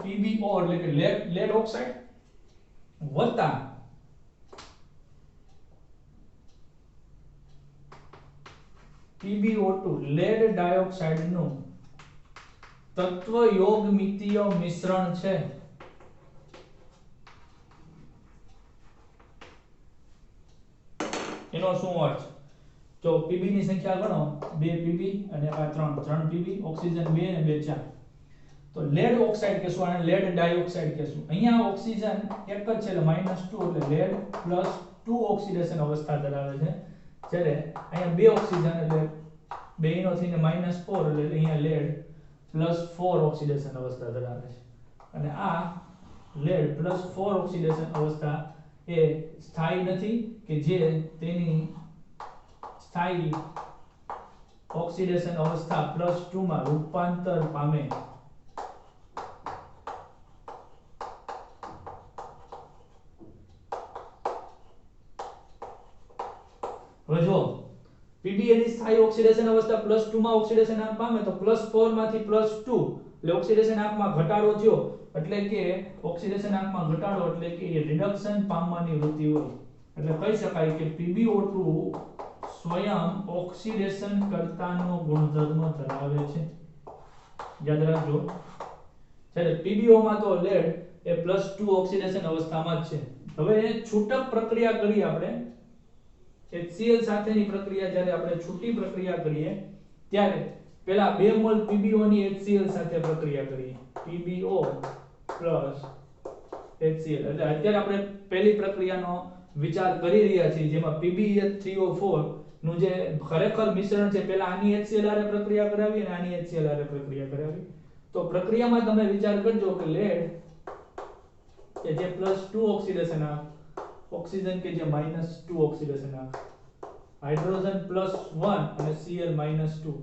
PbO એટલે કે લેડ ઓક્સાઇડ વત્તા PbO2 લેડ ડાયોક્સાઇડ નું તત્વ યોગમિતીય મિશ્રણ છે. એનો શું અર્થ? જો Pb ની સંખ્યા ગણો 2 Pb અને આ 3 Pb, ઓક્સિજન 2 અને 2 4. તો લેડ ઓક્સાઇડ કહેશું, આને લેડ ડાયોક્સાઇડ કહેશું. અહીંયા ઓક્સિજન એક જ છે એટલે -2 એટલે લેડ +2 ઓક્સિડેશન અવસ્થા ધરાવે છે. જ્યારે અહીંયા 2 ઓક્સિજન એટલે 2 નો થઈને -4 એટલે અહીંયા લેડ +4 ઓક્સિડેશન અવસ્થા ધરાવે છે. અને આ લેડ +4 ઓક્સિડેશન અવસ્થા એ સ્થાયી નથી કે જે તેની સ્થાયી ઓક્સિડેશન અવસ્થા +2 માં રૂપાંતર પામે. હવે જો Pb એની સ્થાયી ઓક્સિડેશન અવસ્થા +2 માં ઓક્સિડેશન આંક પામે તો +4 માંથી +2 એટલે ઓક્સિડેશન આંકમાં ઘટાડો થયો, એટલે કે ઓક્સિડેશન આંકમાં ઘટાડો એટલે કે એ રિડક્શન પામવાની વૃત્તિ હોય. એટલે કહી શકાય કે PbO2 સ્વયં ઓક્સિડેશન કર્તાનો ગુણધર્મ ધરાવે છે. યાદ રાખજો, જ્યારે PbO માં તો લેડ એ +2 ઓક્સિડેશન અવસ્થામાં જ છે. હવે છૂટક પ્રક્રિયા કરી આપણે HCl સાથેની પ્રક્રિયા, જ્યારે આપણે છૂટી પ્રક્રિયા કરીએ ત્યારે પહેલા 2 મોલ PbO ની HCl સાથે પ્રક્રિયા કરીએ, PbO HCl. એટલે અત્યારે આપણે પહેલી પ્રક્રિયાનો વિચાર કરી રહ્યા છીએ, જેમાં Pb3O4 નું જે ખરેખર મિશ્રણ છે, પહેલા આની HCl આરે પ્રક્રિયા કરાવી અને આની HCl આરે પ્રક્રિયા કરાવી. તો પ્રક્રિયામાં તમે વિચાર કરજો કે લેડ કે જે +2 ઓક્સિડેશન આંક, ઓક્સિજન કે જે -2 ઓક્સિડેશન આંક, હાઇડ્રોજન +1 અને Cl -2.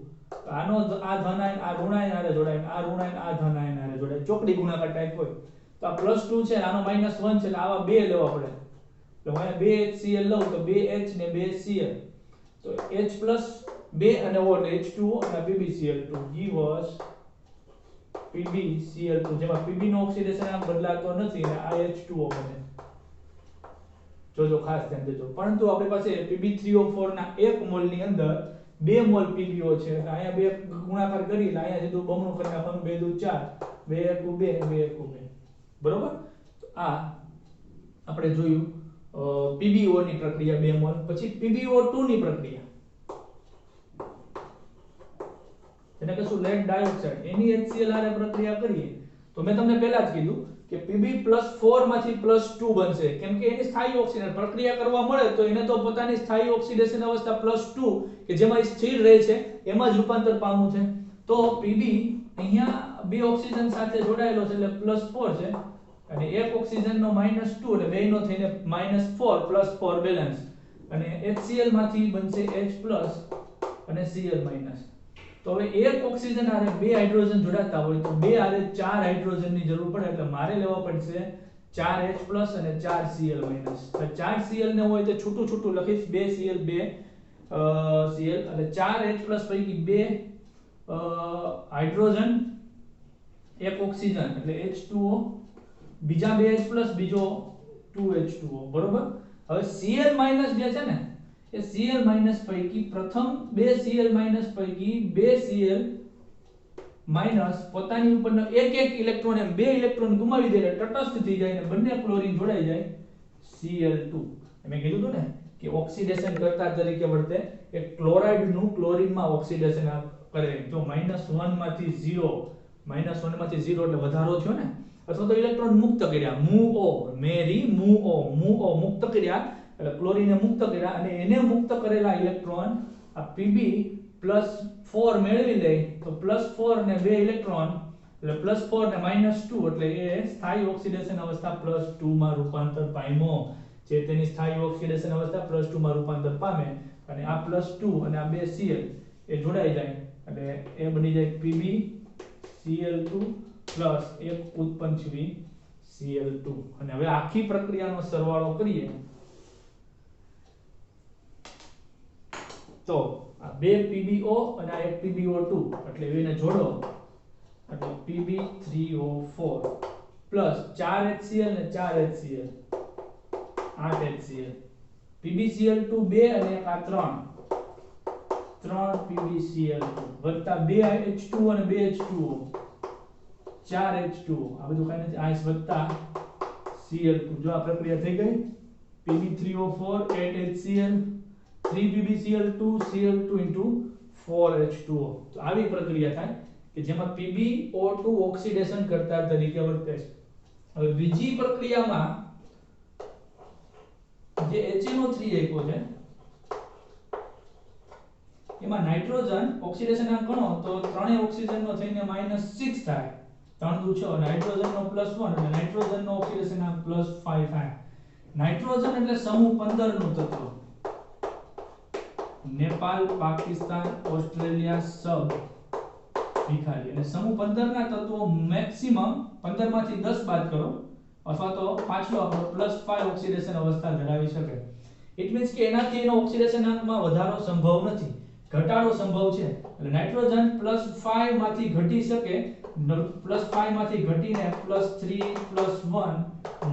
આનો આ ધન આયન આ ઋણ આયન હારે જોડાય, આ ઋણ આયન આ ધન આયન હારે જોડાય, ચોકડી ગુણાકાર ટાઈપ હોય. તો આ +2 છે, આનો -1 છે, એટલે આવા બે લેવા પડે. તો અહીંયા 2 HCl લઉં તો 2H ને 2 Cl, તો H+2 અને O એટલે H2O અને PbCl2 give us PbCl2, જેમાં Pb નો ઓક્સિડેશન આંક બદલાતો નથી અને આ H2O બને. જોજો, ખાસ ધ્યાન દેજો. પરંતુ આપણી પાસે Pb3O4 ના 1 મોલ ની અંદર 2 મોલ PbO છે, એટલે અહીંયા 2 ગુણાકાર કરી એટલે અહીંયા જેટલું બમણું કરી નાખવાનું, 2 દુ 4, 2 એકુ 2, 2 એકુ 2. બરોબર? તો આ આપણે જોયું PbO ની પ્રક્રિયા 2 મોલ. પછી PbO2 ની પ્રક્રિયા, એને કહેશું લેડ ડાયોક્સાઇડ. એની HCl હારે પ્રક્રિયા કરીએ તો મેં તમને પહેલા જ કીધું કે Pb+4 માંથી +2 બનશે કેમ કે એની સ્થાયી ઓક્સિડેશન પ્રક્રિયા કરવા મળે તો એને તો પોતાની સ્થાયી ઓક્સિડેશન અવસ્થા +2 કે જેમાં સ્થિર રહે છે એમાં જ રૂપાંતર પામવું છે તો Pb અહીંયા બે ઓક્સિજન સાથે જોડાયેલો છે એટલે +4 છે અને એક ઓક્સિજનનો -2 એટલે બેયનો થઈને -4 +4 બેલેન્સ અને HCl માંથી બનશે H+ અને Cl- તો હવે એક ઓક્સિજન આરે બે હાઇડ્રોજન જોડાતા હોય તો બે આરે ચાર હાઇડ્રોજનની જરૂર પડે એટલે મારે લેવા પડશે 4H+ અને 4Cl-. તો 4Cl ને હોય તો છૂટું છૂટું લખીશ 2Cl 2 Cl એટલે 4H+ પૈકી બે હાઇડ્રોજન એક ઓક્સિજન એટલે H2O બીજા બે H+ બીજો 2H2O બરોબર હવે Cl- જે છે ને એ Cl- પૈકી પ્રથમ બે Cl- પૈકી બે Cl- પોતાની ઉપરનો એક એક ઇલેક્ટ્રોન એમ બે ઇલેક્ટ્રોન ગુમાવી દે એટલે તટસ્થ થઈ જાય અને બંને ક્લોરીન જોડાઈ જાય Cl2 મેં કીધું હતું ને કે ઓક્સિડેશન કરતા તરીકે વર્તે કે ક્લોરાઇડ નું ક્લોરીન માં ઓક્સિડેશન કરે જો -1 માંથી 0 -1 માંથી 0 એટલે વધારો થયો ને અથવા તો ઇલેક્ટ્રોન મુક્ત કર્યા MuO મેરી MuO મુક્ત કર્યા એટલે ક્લોરીનને મુક્ત કર્યા અને એને મુક્ત કરેલા ઇલેક્ટ્રોન આ Pb+4 મેળવી લે તો +4 ને બે ઇલેક્ટ્રોન એટલે +4 ને -2 એટલે એ સ્થાયી ઓક્સિડેશન અવસ્થા +2 માં રૂપાંતર પામ્યો જે તેની સ્થાયી ઓક્સિડેશન અવસ્થા +2 માં રૂપાંતર પામે અને આ +2 અને આ બે Cl એ જોડાઈ જાય એટલે એ બની જાય PbCl2 એક ઉત્પન્ન થવી Cl2 અને હવે આખી પ્રક્રિયાનો સરવાળો કરીએ તો આ બે PbO અને આ એક PbO2 એટલે એને જોડો એટલે Pb3O4 4HCl ને 4HCl 8HCl PbCl2 2 અને એક આ 3 PbCl2 વત્તા 2 H2O અને 2 H2O 4 H2O આ બધું કાઈ નથી આ વત્તા Cl2 જો આ પ્રક્રિયા થઈ ગઈ Pb3O4 8HCl 3 PbCl2 Cl2 4H2O તો આવી પ્રક્રિયા થાય કે જેમાં PbO2 ઓક્સિડેશન કરતા તરીકે વર્તે છે હવે બીજી પ્રક્રિયામાં જે HNO3 આપ્યો છે એમાં નાઇટ્રોજન ઓક્સિડેશન આંક ગણો તો ત્રણેય ઓક્સિજનનો થઈને -6 થાય 3 દુ 6 અને હાઇડ્રોજનનો +1 અને નાઇટ્રોજનનો ઓક્સિડેશન આંક +5 થાય નાઇટ્રોજન એટલે સમૂહ 15 નું તત્વ નેપાળ પાકિસ્તાન ઓસ્ટ્રેલિયા સબ ભિખારી અને સમૂહ 15 ના તત્વો મેક્સિમમ 15 માંથી 10 બાદ કરો અથવા તો પાછલો આપણો +5 ઓક્સિડેશન અવસ્થા ધરાવી શકે ઇટ મીન્સ કે એનાથી એનો ઓક્સિડેશન આંકમાં વધારો સંભવ નથી ઘટાડો સંભવ છે એટલે નાઇટ્રોજન +5 માંથી ઘટી શકે +5 માંથી ઘટીને +3 +1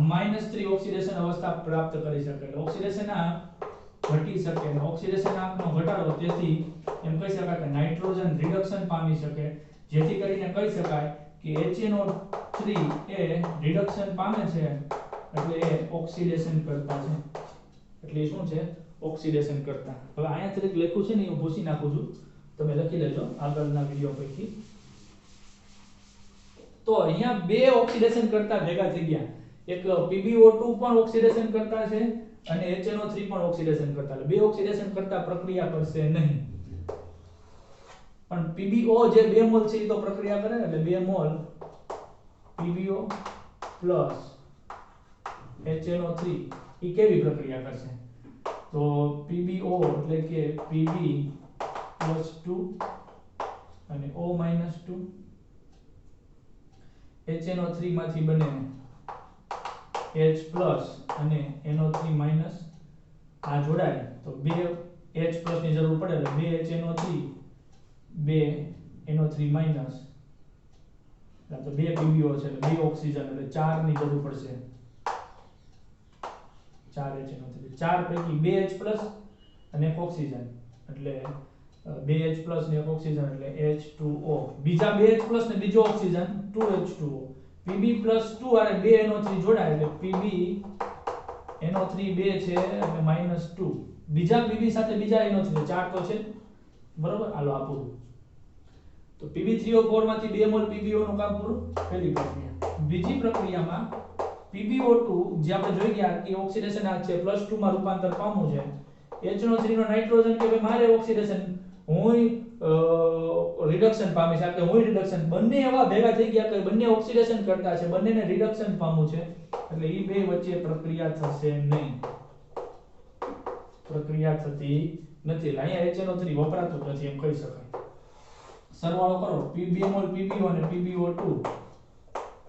-3 ઓક્સિડેશન અવસ્થા પ્રાપ્ત કરી શકે એટલે ઓક્સિડેશન આંક ઘટી શકે અને ઓક્સિડેશન આંકનો ઘટાડો તેથી એમ કહી શકાય કે નાઇટ્રોજન રિડક્શન પામી શકે જેથી કરીને કહી શકાય કે HNO3 એ રિડક્શન પામે છે એટલે એ ઓક્સિડેશન કરતા છે એટલે શું છે ઓક્સિડેશન કરતા હવે અહીંયા તરીકે લખ્યું છે ને હું ભૂસી નાખું છું તમે લખી લેજો આગળના વિડિયો પૈકી તો અહીંયા બે ઓક્સિડેશન કરતા ભેગા થઈ ગયા એક PbO2 પણ ઓક્સિડેશન કરતા છે અને HNO3 પણ ઓક્સિડેશન કરતા એટલે બે ઓક્સિડેશન કરતા પ્રક્રિયા કરશે નહીં પણ PbO જે 2 મોલ છે એ તો પ્રક્રિયા કરે એટલે 2 મોલ PbO પ્લસ HNO3 એ કેવી પ્રક્રિયા કરશે તો PbO એટલે કે Pb+2 અને O-2 HNO3 માંથી બને H+ અને NO3- આ જોડાય તો બે H+ ની જરૂર પડે એટલે બે HNO3 બે NO3- તો બે PbO છે એટલે બે ઓક્સિજન એટલે 4 ની જરૂર પડશે 4 HNO3 4 પૈકી બે H+ અને એક ઓક્સિજન એટલે બે H+ ને એક ઓક્સિજન એટલે H2O બીજા બે H+ ને બીજો ઓક્સિજન 2H2O Pb+2 આરે બે NO3 જોડાય એટલે Pb NO3 બે છે એટલે -2 બીજા Pb સાથે બીજા NO3 4 તો છે બરોબર હાલો આપું તો Pb3O4 માંથી 2 મોલ PbO નું કામ પૂરું પહેલી પ્રક્રિયા બીજી પ્રક્રિયામાં PbO2 જે આપણે જોઈ ગયા કે ઓક્સિડેશન આ છે +2 માં રૂપાંતર પામવું છે. HNO3 નો નાઇટ્રોજન કે ભાઈ મારે ઓક્સિડેશન હું રિડક્શન પામીશ એટલે હું રિડક્શન બંને એવા ભેગા થઈ ગયા કે બંને ઓક્સિડેશન કરતા છે બંનેને રિડક્શન પામવું છે એટલે ઈ બે વચ્ચે પ્રક્રિયા થશે નહીં. પ્રક્રિયા થતી નથી એટલે અહીંયા HNO3 વપરાતું નથી એમ કહી શકાય. સરવાળો કરો PbMol PbO અને PbO2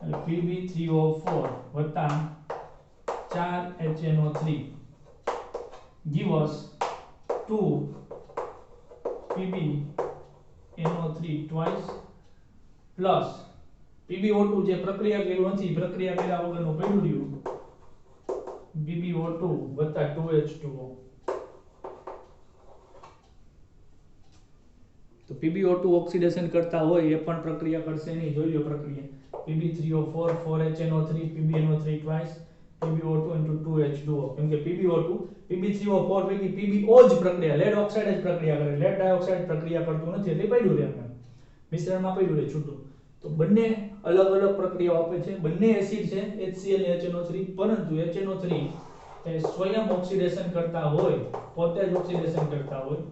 એટલે Pb3O4 વત્તા 4HNO3 give us 2 PbNO3 twice plus PbO2 જે પ્રક્રિયા કર્યું નથી પ્રક્રિયા કર્યા વગરનું પડ્યું રહ્યું PbO2 વત્તા 2H2O. તો PbO2 ઓક્સિડેશન કરતા હોય એ પણ પ્રક્રિયા કરશે નહીં. જોઈ લો પ્રક્રિયા Pb3O4 4HNO3 PbNO3 twice PbO2 into 2H2O. કેમ કે PbO2 Pb3O4 પૈકી PbO જ પ્રક્રિયા લેડ ઓક્સાઇડ જ પ્રક્રિયા કરે લેડ ડાયોક્સાઇડ પ્રક્રિયા કરતું નથી એટલે પડ્યું રહે એમ મિશ્રણમાં પડ્યું રહે છૂટું. તો બંને અલગ અલગ પ્રક્રિયાઓ આપે છે બંને એસિડ છે HCl અને HNO3 પરંતુ HNO3 એ સ્વયં ઓક્સિડેશન કરતા હોય પોતે જ ઓક્સિડેશન કરતા હોય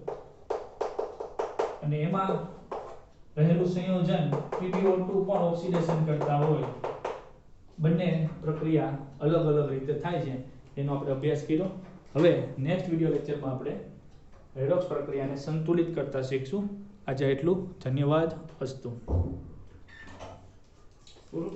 અને એમાં રહેલું સંયોજન PbO2 પણ ઓક્સિડેશન કરતા હોય બંને પ્રક્રિયા અલગ અલગ રીતે થાય છે એનો આપણે અભ્યાસ કર્યો. હવે નેક્સ્ટ વિડિયો લેક્ચરમાં આપણે રેડોક્સ પ્રક્રિયાને સંતુલિત કરતા શીખશું. આજે એટલું. ધન્યવાદ. અસ્તુ. પૂરું.